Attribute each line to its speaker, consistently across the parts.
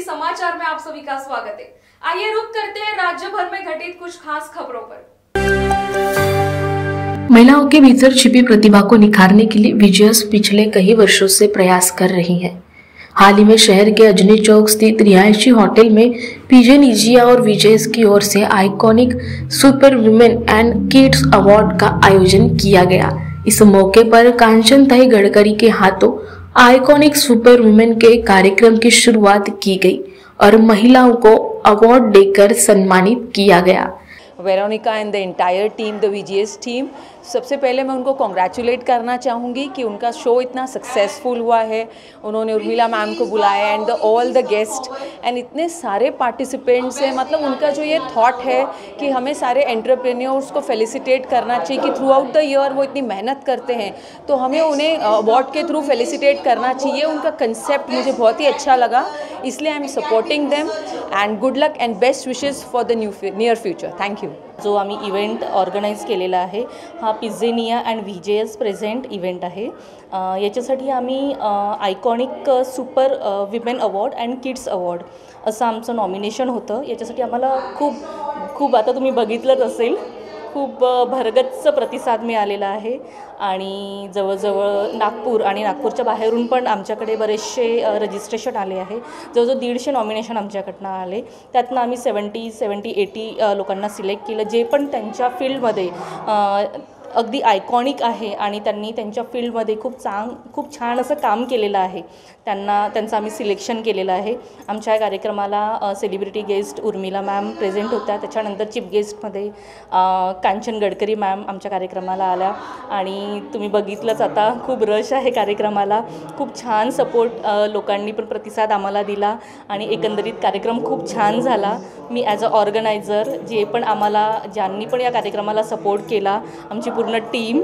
Speaker 1: समाचार में आप सभी का स्वागत है। आइए रुक करते हैं राज्य भर में घटित कुछ खास खबरों पर।
Speaker 2: महिलाओं के भीतर छिपी प्रतिभा को निखारने के लिए विजयस पिछले कई वर्षों से प्रयास कर रही है। हाल ही में शहर के अजनी चौक स्थित रिहायशी होटल में पीजे निजिया और विजयस की ओर से iconic super women and kids award का आयोजन किया गया। इस मौके पर कांचन ताई गडकरी के हाथों आइकॉनिक सुपर वुमेन के कार्यक्रम की शुरुआत की गई और महिलाओं को अवार्ड देकर सम्मानित किया गया।
Speaker 3: Veronica and the entire team, the VGS team, सबसे पहले मैं उनको कॉन्ग्रेचुलेट करना चाहूँगी कि उनका शो इतना सक्सेसफुल हुआ है। उन्होंने उर्मिला मैम को बुलाया and all the guest and इतने सारे पार्टिसिपेंट्स हैं। मतलब उनका जो ये थॉट है कि हमें सारे एंटरप्रेन्योर्स को फेलिसिटेट करना चाहिए कि थ्रू आउट द ईयर वो इतनी मेहनत करते हैं, तो हमें उन्हें अवार्ड के थ्रू फेलिसिटेट करना चाहिए। उनका कंसेप्ट मुझे बहुत ही अच्छा लगा, इसलिए I am supporting them and good luck and best wishes for the near future. Thank you.
Speaker 4: जो आम्ही इव्हेंट ऑर्गनाईज केलेला आहे हा पिझेनिया अँड VGS प्रेझेंट इव्हेंट आहे। याच्यासाठी आम्ही iconic super women award and kids award असं आमचं नॉमिनेशन होतं। याच्यासाठी आम्हाला खूप आता तुम्ही बघितलंच असेल, खूप भरगच्च प्रतिसाद मिळालेला आहे आणि जवळजवळ नागपूर आणि नागपूरच्या बाहेरून पण आमच्याकडे बरेचसे रजिस्ट्रेशन आले आहे। जवळजवळ 150 नॉमिनेशन आमच्याकडनं आले, त्यातनं आम्ही 70-80 लोकांना सिलेक्ट केलं, जे पण त्यांच्या फील्डमध्ये अगदी आयकॉनिक आहे आणि त्यांनी त्यांच्या फील्डमध्ये खूप छान असं काम केलेलं आहे। त्यांचं आम्ही सिलेक्शन केलेलं आहे। आमच्या कार्यक्रमाला celebrity guest Urmila ma'am present होत्या, त्याच्यानंतर चीफ गेस्टमध्ये कांचन गडकरी मॅम आमच्या कार्यक्रमाला आल्या आणि तुम्ही बघितलंच आता खूप रश आहे कार्यक्रमाला। खूप छान सपोर्ट लोकांनी पण प्रतिसाद आम्हाला दिला आणि एकंदरीत कार्यक्रम खूप छान झाला। मी ॲज अ ऑर्गनायझर ज्यांनी पण या कार्यक्रमाला सपोर्ट केला, आमची पूर्ण टीम,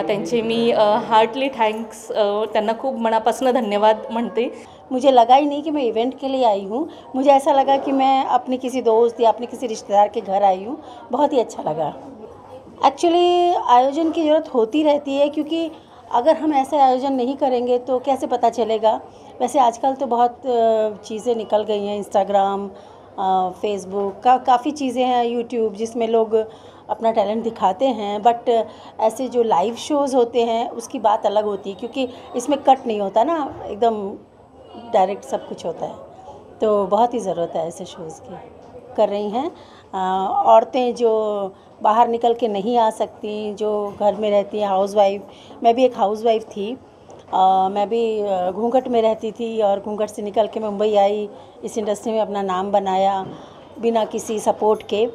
Speaker 4: त्यांचे मी हार्टली थँक्स, त्यांना खूप मनापासून धन्यवाद म्हणते।
Speaker 5: मुझे लगा ही नहीं कि मैं इवेंट के लिए आई हूँ, मुझे ऐसा लगा कि मैं अपने किसी दोस्त या अपने किसी रिश्तेदार के घर आई हूँ। बहुत ही अच्छा लगा। एक्चुअली आयोजन की ज़रूरत होती रहती है, क्योंकि अगर हम ऐसे आयोजन नहीं करेंगे तो कैसे पता चलेगा। वैसे आजकल तो बहुत चीज़ें निकल गई हैं, इंस्टाग्राम, फेसबुक, काफ़ी चीज़ें हैं, यूट्यूब, जिसमें लोग अपना टैलेंट दिखाते हैं। बट ऐसे जो लाइव शोज़ होते हैं उसकी बात अलग होती है, क्योंकि इसमें कट नहीं होता ना, एकदम डायरेक्ट सब कुछ होता है। तो बहुत ही ज़रूरत है ऐसे शोज़ की। कर रही हैं औरतें जो बाहर निकल के नहीं आ सकती, जो घर में रहती हैं, हाउसवाइफ। मैं भी एक हाउसवाइफ थी, मैं भी घूंघट में रहती थी और घूंघट से निकल के मुंबई आई, इस इंडस्ट्री में अपना नाम बनाया बिना किसी सपोर्ट के।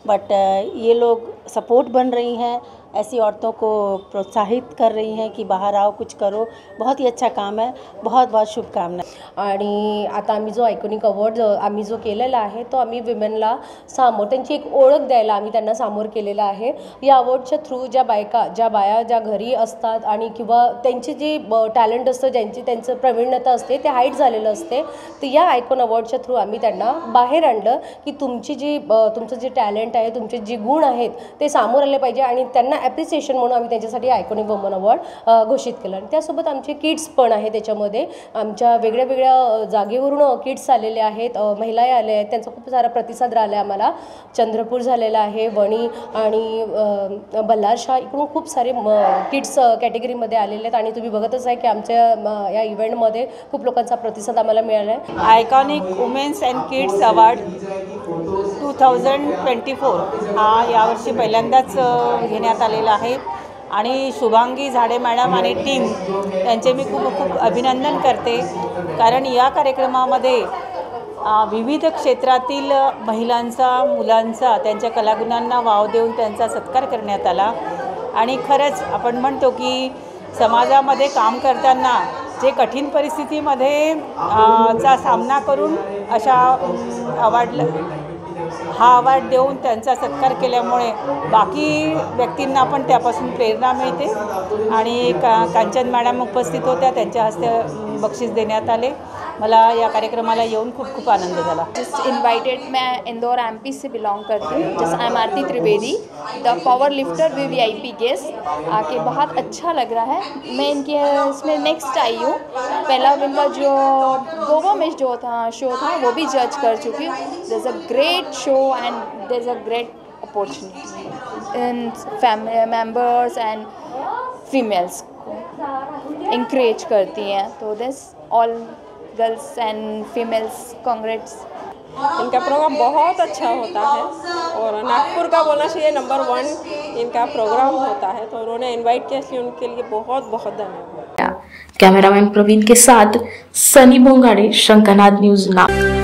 Speaker 5: बट ये लोग सपोर्ट बन रही हैं, ऐसी औरतों को प्रोत्साहित कर रही हैं कि बाहर आओ, कुछ करो। बहुत ही अच्छा काम है, बहुत बहुत शुभकामना।
Speaker 6: आणि आता आम्ही जो आयकॉनिक अवॉर्ड आम्ही जो केलेला आहे तो आम्ही विमेनला त्यांची एक ओळख द्यायला आम्ही त्यांना सामोर केलेला आहे। या अवॉर्डच्या थ्रू ज्या बाया ज्या घरी असतात आणि किंवा त्यांची जी टॅलेंट असतं, त्यांचं प्रवीणता असते, ते हाईट झालेलं असते, तर या आयकॉन अवॉर्डच्या थ्रू आम्ही त्यांना बाहेर आणलं की तुमचं जे टॅलेंट आहे, तुमचे जे गुण आहेत ते सामोर आले पाहिजे आणि त्यांना ॲप्रिसिएशन म्हणून आम्ही त्यांच्यासाठी आयकॉनिक वुमन अवॉर्ड घोषित केलं। आणि त्यासोबत आमचे किड्स पण आहे, त्याच्यामध्ये आमच्या वेगळ्या जागेवरून किड्स आलेले आहेत, महिलाही आले आहेत, त्यांचा खूप सारा प्रतिसाद राहिला आम्हाला। चंद्रपूर झालेला आहे, वणी आणि बल्लारशाह इकडून खूप सारे किड्स कॅटेगरीमध्ये आलेले आहेत आणि तुम्ही बघतच आहे की आमच्या या इव्हेंटमध्ये खूप लोकांचा प्रतिसाद आम्हाला मिळाला आहे।
Speaker 7: Iconic women's and kids award 2024 हा यावर्षी पहिल्यांदाच घेण्यात आलेला आहे आणि शुभांगी झाडे मॅडम आणि टीम यांचे मी खूप अभिनंदन करते, कारण या कार्यक्रमामध्ये विविध क्षेत्रातील महिलांचा, मुलांचा, त्यांच्या कलागुणांना वाव देऊन त्यांचा सत्कार करण्यात आला। आणि खरंच आपण म्हणतो की समाजामध्ये काम करताना जे कठीण परिस्थितीमध्ये चा सामना करून अशा हा अवॉर्ड देऊन त्यांचा सत्कार केल्यामुळे बाकी व्यक्तींना पण त्यापासून प्रेरणा मिळते। आणि कांचन मॅडम उपस्थित होत्या, त्यांच्या हस्ते बक्षीस देण्यात आले. मला या कार्यक्रमाला येऊन खूप खूप आनंद झाला.
Speaker 8: Just invited. मैं इंदौर एमपी से बिलोंग करती हूँ. Just I am Aarti Trivedi, the power lifter VIP guest. आके बहुत अच्छा लग रहा है. मैं इनके इसमें नेक्स्ट आई हूँ. पहला इनका जो गोवा में जो था शो था वो भी जज कर चुकी हूँ. There is a great show and there is a great opportunity in family members and females को इंकरेज करती हैं. तो this all girls and females congrats.
Speaker 9: इनका प्रोग्राम बहुत अच्छा होता है और नागपुर का बोलना चाहिए नंबर 1 इनका प्रोग्राम होता है. तो उन्होंने इनवाइट किया इसलिए उनके लिए बहुत बहुत धन्यवाद.
Speaker 2: कैमरामैन प्रवीण के साथ सनी बोंगाड़े, शंकरनाथ न्यूज नागपुर.